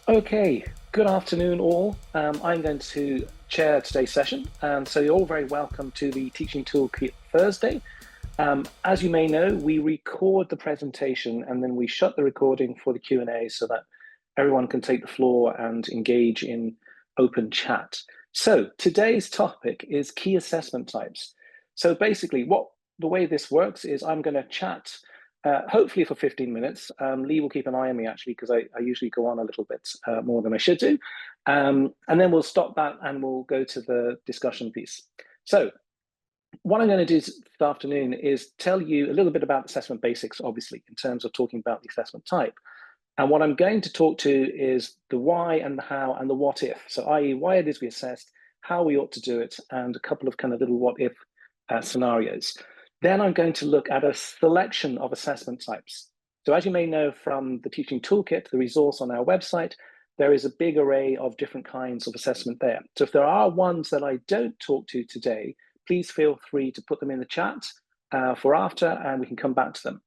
Okay, good afternoon all. I'm going to chair today's session, and so you're all very welcome to the Teaching Toolkit Thursday. As you may know, we record the presentation and then we shut the recording for the Q&A so that everyone can take the floor and engage in open chat. So today's topic is key assessment types. So basically the way this works is I'm going to chat hopefully for 15 minutes. Lee will keep an eye on me actually because I usually go on a little bit more than I should do. And then we'll stop that and we'll go to the discussion piece. So what I'm going to do this afternoon is tell you a little bit about assessment basics, obviously, in terms of talking about the assessment type. And what I'm going to talk to is the why and the how and the what if. So i.e. why it is we assessed, how we ought to do it, and a couple of kind of little what if scenarios. Then I'm going to look at a selection of assessment types. So as you may know from the Teaching Toolkit, the resource on our website, there is a big array of different kinds of assessment there. So if there are ones that I don't talk to today, please feel free to put them in the chat for after, and we can come back to them.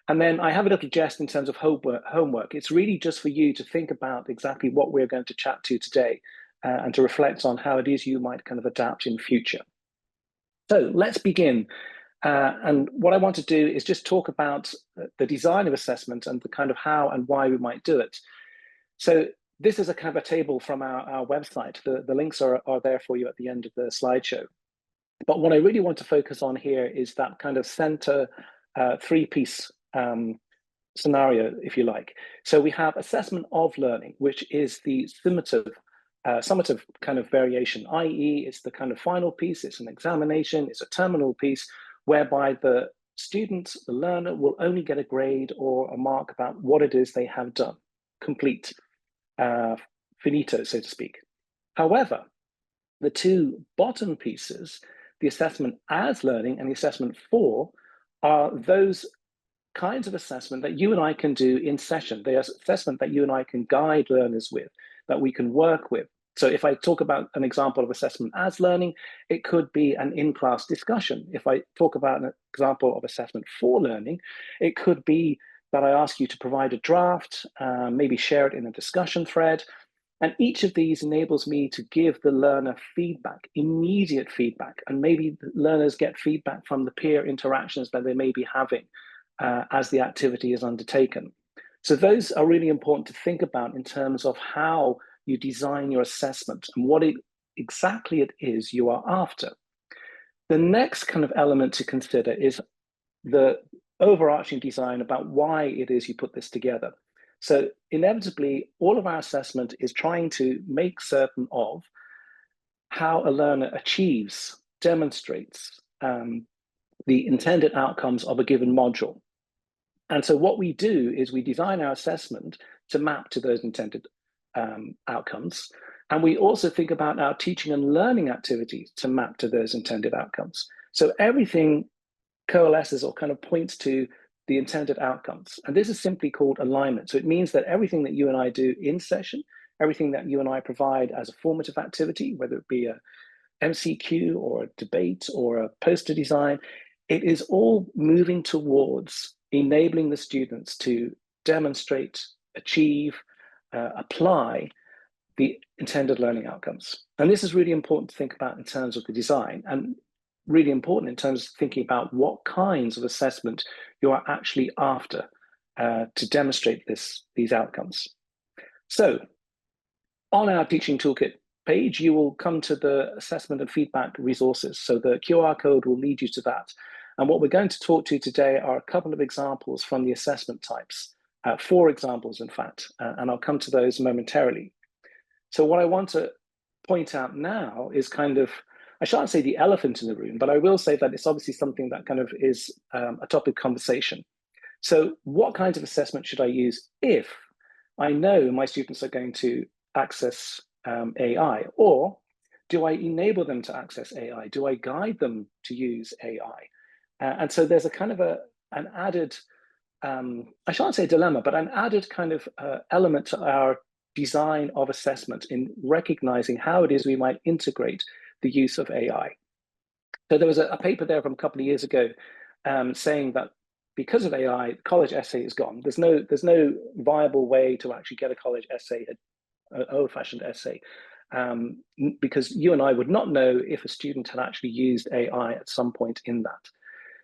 And then I have a little jest in terms of homework. It's really just for you to think about exactly what we're going to chat to today and to reflect on how it is you might kind of adapt in future. So let's begin. And what I want to do is just talk about the design of assessment and the kind of how and why we might do it. So this is a kind of a table from our website. The links are there for you at the end of the slideshow. But what I really want to focus on here is that kind of center three-piece scenario, if you like. So we have assessment of learning, which is the summative kind of variation, i.e. it's the kind of final piece, it's an examination, it's a terminal piece, whereby the student, the learner, will only get a grade or a mark about what it is they have done, complete, finito, so to speak. However, the two bottom pieces, the assessment as learning and the assessment for, are those kinds of assessment that you and I can do in session. They are assessment that you and I can guide learners with, that we can work with. So if I talk about an example of assessment as learning, it could be an in-class discussion. If I talk about an example of assessment for learning, it could be that I ask you to provide a draft, maybe share it in a discussion thread. And each of these enables me to give the learner feedback, immediate feedback, and maybe the learners get feedback from the peer interactions that they may be having as the activity is undertaken. So those are really important to think about in terms of how you design your assessment and what exactly it is you are after. The next kind of element to consider is the overarching design about why it is you put this together. So inevitably, all of our assessment is trying to make certain of how a learner achieves, demonstrates the intended outcomes of a given module. And so what we do is we design our assessment to map to those intended outcomes. And we also think about our teaching and learning activities to map to those intended outcomes. So everything coalesces or kind of points to the intended outcomes. And this is simply called alignment. So it means that everything that you and I do in session, everything that you and I provide as a formative activity, whether it be a MCQ or a debate or a poster design, it is all moving towards enabling the students to demonstrate, achieve, apply the intended learning outcomes. And this is really important to think about in terms of the design, and really important in terms of thinking about what kinds of assessment you are actually after to demonstrate these outcomes. So on our Teaching Toolkit page, you will come to the assessment and feedback resources. So the QR code will lead you to that. And what we're going to talk to today are a couple of examples from the assessment types, 4 examples, in fact, and I'll come to those momentarily. So what I want to point out now is kind of, I shan't say the elephant in the room, but I will say that it's obviously something that kind of is a topic of conversation. So what kinds of assessment should I use if I know my students are going to access AI? Or do I enable them to access AI? Do I guide them to use AI? And so there's a kind of an added, I shan't say dilemma, but an added kind of element to our design of assessment in recognizing how it is we might integrate the use of AI. So there was a paper there from a couple of years ago saying that because of AI, college essay is gone. There's no viable way to actually get a college essay old-fashioned essay, because you and I would not know if a student had actually used AI at some point in that.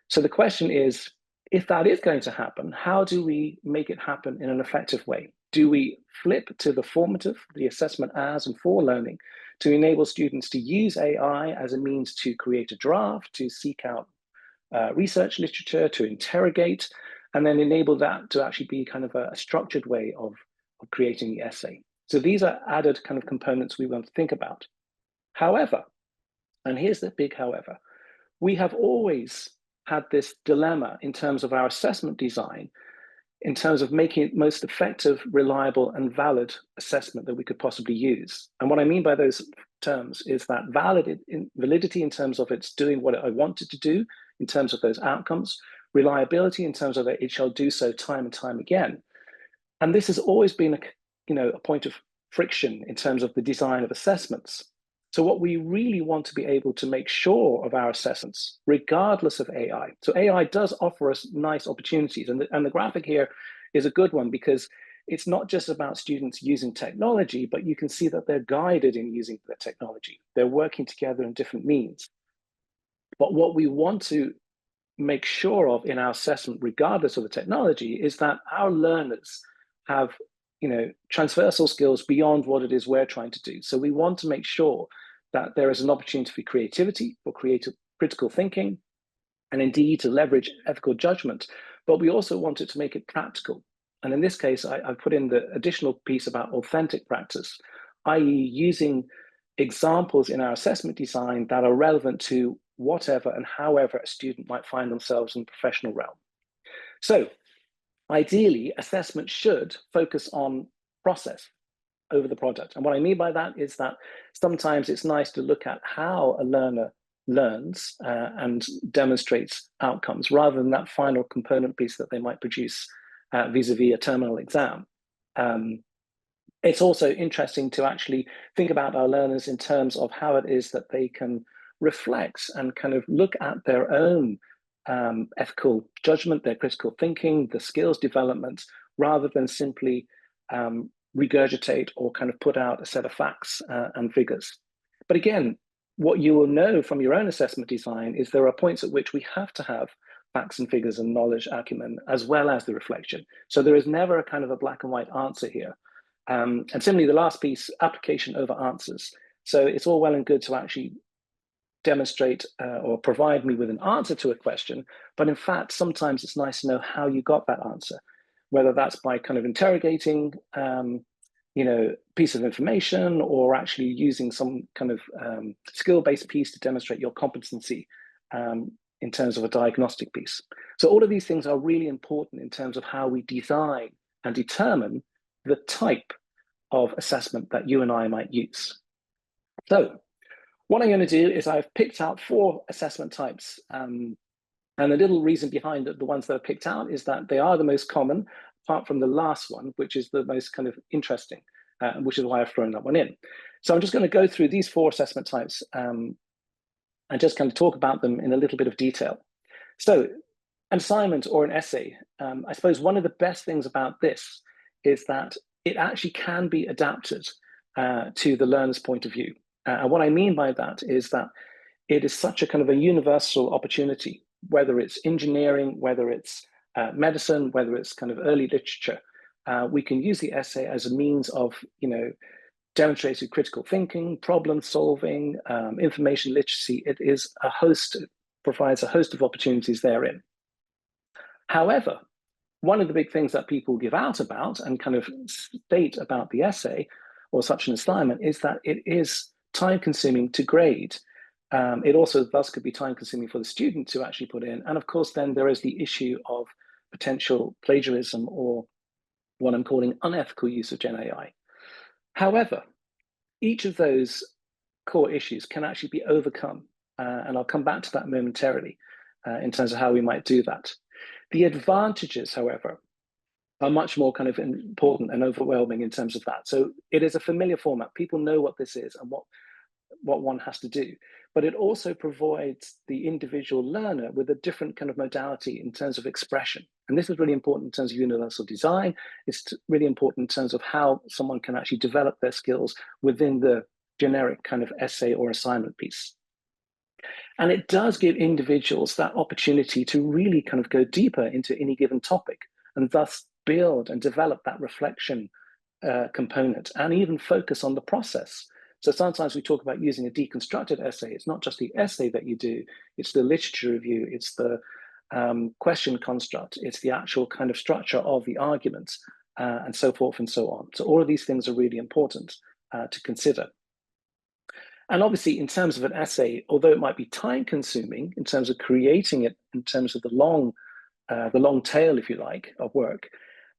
So the question is, if that is going to happen, how do we make it happen in an effective way? Do we flip to the formative, the assessment as and for learning, to enable students to use AI as a means to create a draft, to seek out research literature, to interrogate, and then enable that to actually be kind of a structured way of creating the essay? So these are added kind of components we want to think about. However, and here's the big however, we have always had this dilemma in terms of our assessment design, in terms of making it most effective, reliable, and valid assessment that we could possibly use. And what I mean by those terms is that validity in terms of it's doing what I want it to do, in terms of those outcomes, reliability in terms of that it shall do so time and time again. And this has always been a point of friction in terms of the design of assessments. So what we really want to be able to make sure of our assessments, regardless of AI. So AI does offer us nice opportunities, and the graphic here is a good one because it's not just about students using technology, but you can see that they're guided in using the technology. They're working together in different means. But what we want to make sure of in our assessment, regardless of the technology, is that our learners have transversal skills beyond what it is we're trying to do. So we want to make sure that there is an opportunity for creativity, for creative critical thinking, and indeed to leverage ethical judgment. But we also wanted to make it practical. And in this case, I've put in the additional piece about authentic practice, i.e. using examples in our assessment design that are relevant to whatever and however a student might find themselves in the professional realm. So ideally, assessment should focus on process over the product. And what I mean by that is that sometimes it's nice to look at how a learner learns and demonstrates outcomes rather than that final component piece that they might produce vis-a-vis a terminal exam. It's also interesting to actually think about our learners in terms of how it is that they can reflect and kind of look at their own ethical judgment, their critical thinking, the skills development, rather than simply regurgitate or kind of put out a set of facts and figures. But again, what you will know from your own assessment design is there are points at which we have to have facts and figures and knowledge acumen, as well as the reflection. So there is never a kind of a black and white answer here. And similarly, the last piece, application over answers. So it's all well and good to actually demonstrate or provide me with an answer to a question, but in fact, sometimes it's nice to know how you got that answer, whether that's by kind of interrogating piece of information or actually using some kind of skill-based piece to demonstrate your competency in terms of a diagnostic piece. So all of these things are really important in terms of how we design and determine the type of assessment that you and I might use. So what I'm going to do is I've picked out 4 assessment types. And the little reason behind the ones that I've picked out is that they are the most common, apart from the last one, which is the most kind of interesting, which is why I've thrown that one in. So I'm just going to go through these 4 assessment types and just kind of talk about them in a little bit of detail. So an assignment or an essay, I suppose one of the best things about this is that it actually can be adapted to the learner's point of view. And what I mean by that is that it is such a kind of a universal opportunity, whether it's engineering, whether it's medicine, whether it's kind of early literature. We can use the essay as a means of, demonstrated critical thinking, problem solving, information literacy. It is provides a host of opportunities therein. However, one of the big things that people give out about and kind of state about the essay or such an assignment is that it is time consuming to grade. It also thus could be time consuming for the student to actually put in. And of course, then there is the issue of potential plagiarism or what I'm calling unethical use of Gen AI. However, each of those core issues can actually be overcome. And I'll come back to that momentarily in terms of how we might do that. The advantages, however, are much more kind of important and overwhelming in terms of that. So it is a familiar format. People know what this is and what one has to do, but it also provides the individual learner with a different kind of modality in terms of expression. And this is really important in terms of universal design. It's really important in terms of how someone can actually develop their skills within the generic kind of essay or assignment piece. And it does give individuals that opportunity to really kind of go deeper into any given topic and thus build and develop that reflection component and even focus on the process. So sometimes we talk about using a deconstructed essay. It's not just the essay that you do, it's the literature review, it's the question construct, it's the actual kind of structure of the arguments, and so forth and so on. So all of these things are really important to consider. And obviously, in terms of an essay, although it might be time consuming in terms of creating it, in terms of the long tail, if you like, of work,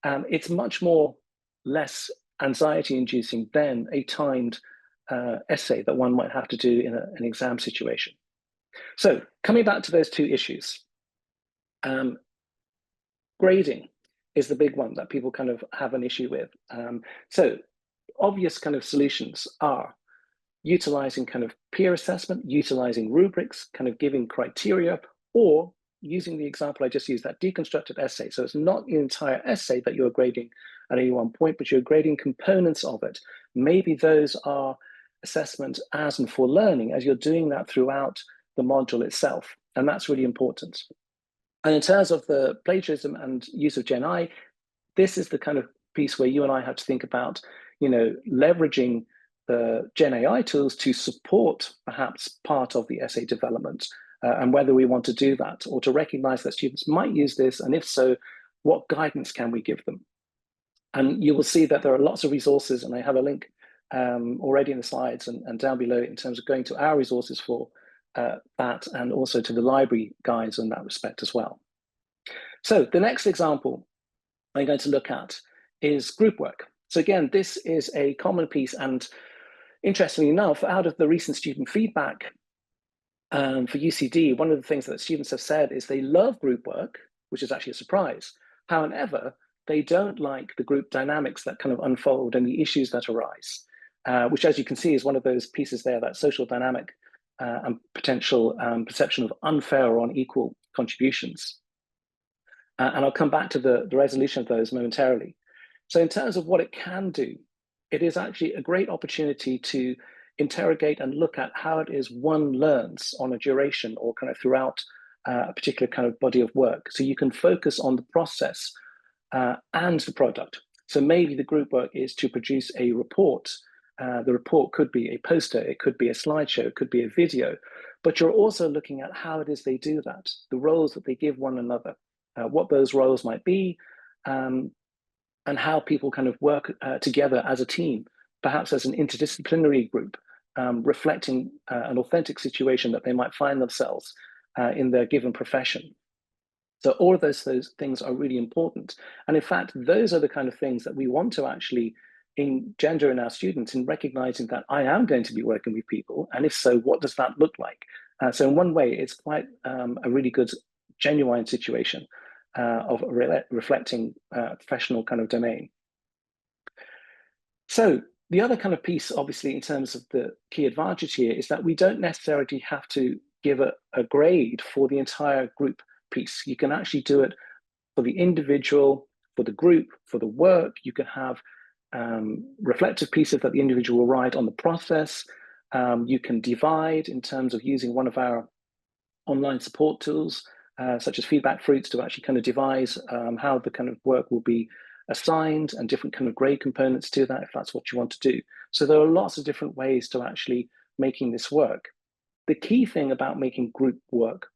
it's much more less anxiety inducing than a timed essay that one might have to do in an exam situation. So coming back to those two issues, grading is the big one that people kind of have an issue with. So obvious kind of solutions are utilizing kind of peer assessment, utilizing rubrics, kind of giving criteria, or using the example I just used, that deconstructed essay. So it's not the entire essay that you're grading at any one point, but you're grading components of it. Maybe those are assessments as and for learning, as you're doing that throughout the module itself. And that's really important. And in terms of the plagiarism and use of Gen I, this is the kind of piece where you and I have to think about, leveraging the Gen AI tools to support perhaps part of the essay development, and whether we want to do that or to recognize that students might use this, and if so, what guidance can we give them? And you will see that there are lots of resources, and I have a link already in the slides and down below in terms of going to our resources for that, and also to the library guides in that respect as well. So the next example I'm going to look at is group work. So again, this is a common piece, and interestingly enough, out of the recent student feedback for UCD, one of the things that students have said is they love group work, which is actually a surprise. However, they don't like the group dynamics that kind of unfold and the issues that arise, which, as you can see, is one of those pieces there, that social dynamic and potential perception of unfair or unequal contributions. And I'll come back to the resolution of those momentarily. So in terms of what it can do, it is actually a great opportunity to interrogate and look at how it is one learns on a duration or kind of throughout a particular kind of body of work. So you can focus on the process and the product. So maybe the group work is to produce a report. The report could be a poster, it could be a slideshow, it could be a video, but you're also looking at how it is they do that, the roles that they give one another, what those roles might be, and how people kind of work together as a team, perhaps as an interdisciplinary group, reflecting an authentic situation that they might find themselves in their given profession. So all of those things are really important. And in fact, those are the kind of things that we want to actually engender in our students, in recognizing that I am going to be working with people. And if so, what does that look like? So in one way, it's quite a really good, genuine situation of reflecting professional kind of domain. So the other kind of piece, obviously, in terms of the key advantage here, is that we don't necessarily have to give a grade for the entire group piece. You can actually do it for the individual, for the group, for the work. You can have reflective pieces that the individual will write on the process. You can divide in terms of using one of our online support tools, such as Feedback Fruits, to actually kind of devise how the kind of work will be assigned and different kind of grade components to that, if that's what you want to do. So there are lots of different ways to actually making this work. The key thing about making group work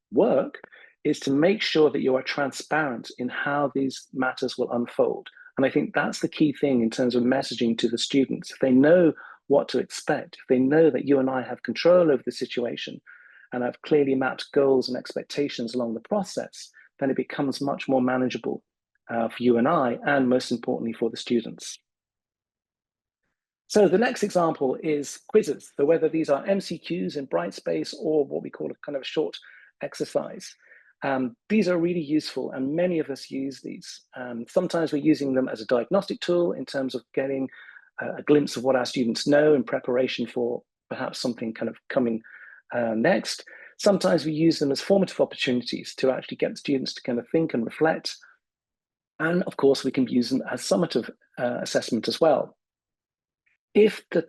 is to make sure that you are transparent in how these matters will unfold. And I think that's the key thing in terms of messaging to the students. If they know what to expect, if they know that you and I have control over the situation and have clearly mapped goals and expectations along the process, then it becomes much more manageable for you and I, and most importantly for the students. So the next example is quizzes. So whether these are MCQs in Brightspace or what we call a kind of short exercise, these are really useful, and many of us use these. Sometimes we're using them as a diagnostic tool in terms of getting a glimpse of what our students know in preparation for perhaps something kind of coming next. Sometimes we use them as formative opportunities to actually get the students to kind of think and reflect. And of course, we can use them as summative assessment as well. If the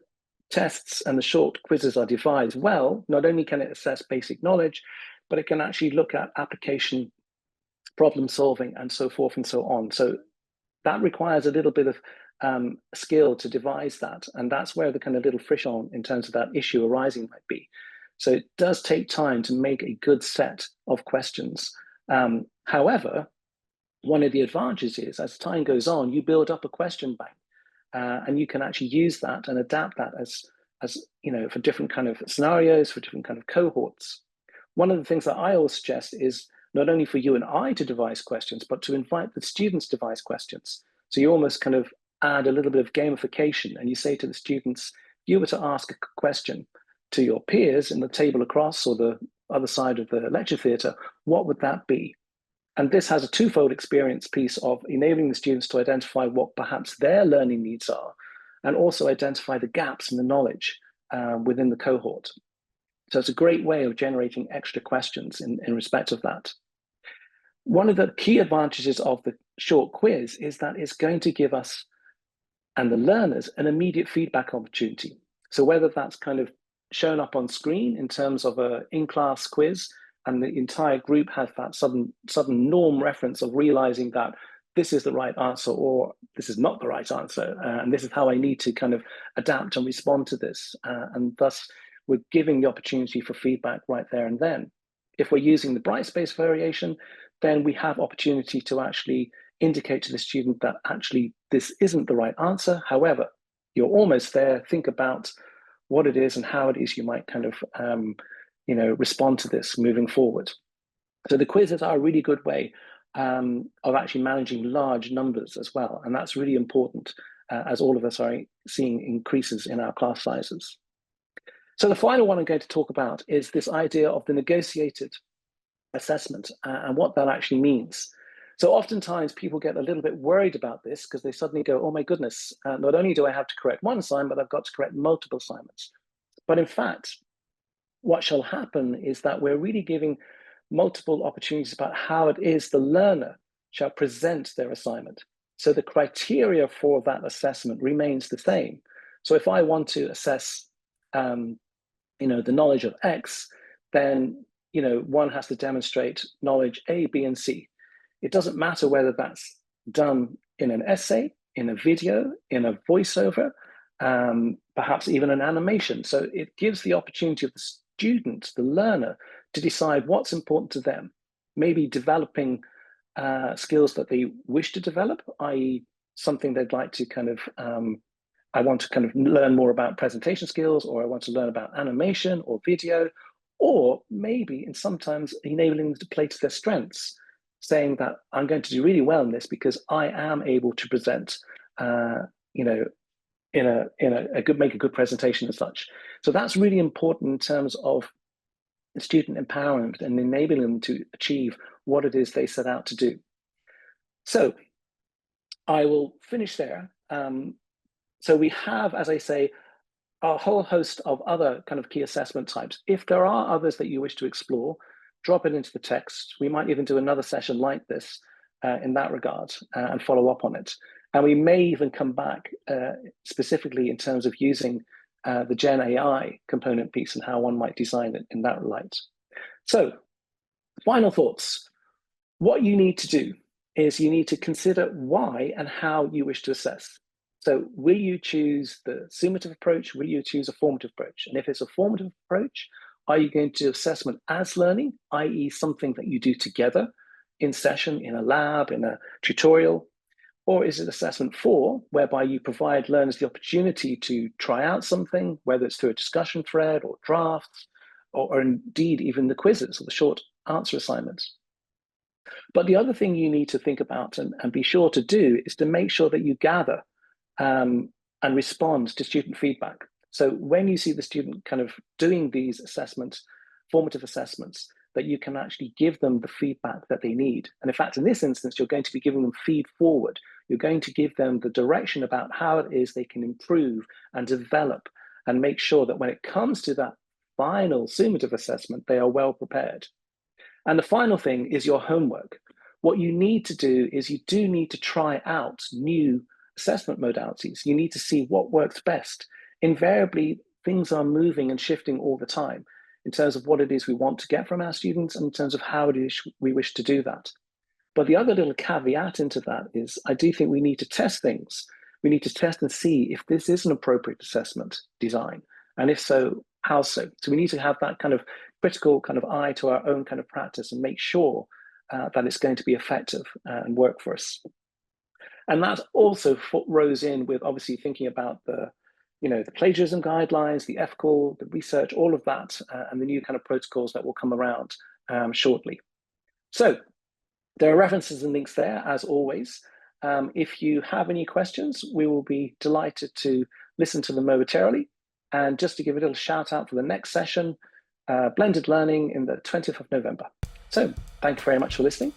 tests and the short quizzes are devised well, not only can it assess basic knowledge, but it can actually look at application, problem solving, and so forth and so on. So that requires a little bit of skill to devise that. And that's where the kind of little frisson in terms of that issue arising might be. So it does take time to make a good set of questions. However, one of the advantages is as time goes on, you build up a question bank, and you can actually use that and adapt that as you know, for different kind of scenarios, for different kind of cohorts. One of the things that I always suggest is not only for you and I to devise questions, but to invite the students to devise questions. So you almost kind of add a little bit of gamification, and you say to the students, if you were to ask a question to your peers in the table across or the other side of the lecture theatre, what would that be? And this has a twofold experience piece of enabling the students to identify what perhaps their learning needs are, and also identify the gaps in the knowledge within the cohort. So it's a great way of generating extra questions in respect of that. One of the key advantages of the short quiz is that it's going to give us and the learners an immediate feedback opportunity. So whether that's kind of shown up on screen in terms of an in-class quiz, and the entire group has that sudden norm reference of realizing that this is the right answer or this is not the right answer, and this is how I need to kind of adapt and respond to this. And thus, we're giving the opportunity for feedback right there and then. If we're using the bright space variation, then we have opportunity to actually indicate to the student that actually this isn't the right answer. However, you're almost there. Think about what it is and how it is you might kind of respond to this moving forward. So the quizzes are a really good way of actually managing large numbers as well. And that's really important as all of us are seeing increases in our class sizes. So the final one I'm going to talk about is this idea of the negotiated assessment and what that actually means. So oftentimes people get a little bit worried about this because they suddenly go, oh my goodness, not only do I have to correct one assignment, but I've got to correct multiple assignments. But in fact, what shall happen is that we're really giving multiple opportunities about how it is the learner shall present their assignment. So the criteria for that assessment remains the same. So if I want to assess, the knowledge of X, then one has to demonstrate knowledge A, B, and C. It doesn't matter whether that's done in an essay, in a video, in a voiceover, perhaps even an animation. So it gives the opportunity of the student, the learner, to decide what's important to them, maybe developing skills that they wish to develop, i.e. something they'd like to kind of, I want to kind of learn more about presentation skills, or I want to learn about animation or video, or maybe, and sometimes enabling them to play to their strengths, saying that I'm going to do really well in this because I am able to present, make a good presentation as such. So that's really important in terms of student empowerment and enabling them to achieve what it is they set out to do. So I will finish there. So we have, as I say, a whole host of other kind of key assessment types. If there are others that you wish to explore, drop it into the text. We might even do another session like this in that regard and follow up on it. And we may even come back specifically in terms of using the Gen AI component piece and how one might design it in that light. So, final thoughts. What you need to do is you need to consider why and how you wish to assess. So will you choose the summative approach? Will you choose a formative approach? And if it's a formative approach, are you going to do assessment as learning, i.e. something that you do together in session, in a lab, in a tutorial? Or is it assessment for, whereby you provide learners the opportunity to try out something, whether it's through a discussion thread or drafts, or indeed even the quizzes or the short answer assignments? But the other thing you need to think about and be sure to do is to make sure that you gather and respond to student feedback. So when you see the student kind of doing these assessments, formative assessments, that you can actually give them the feedback that they need. And in fact, in this instance, you're going to be giving them feed forward. You're going to give them the direction about how it is they can improve and develop and make sure that when it comes to that final summative assessment, they are well prepared. And the final thing is your homework. What you need to do is you do need to try out new assessment modalities. You need to see what works best. Invariably, things are moving and shifting all the time in terms of what it is we want to get from our students and in terms of how it is we wish to do that. But the other little caveat into that is I do think we need to test things. We need to test and see if this is an appropriate assessment design. And if so, how so? So we need to have that kind of critical kind of eye to our own kind of practice and make sure that it's going to be effective and work for us. And that also rose in with obviously thinking about the plagiarism guidelines, the ethical, the research, all of that, and the new kind of protocols that will come around shortly. So there are references and links there, as always. If you have any questions, we will be delighted to listen to them momentarily. And just to give a little shout out for the next session, blended learning in the 20th of November. So thank you very much for listening.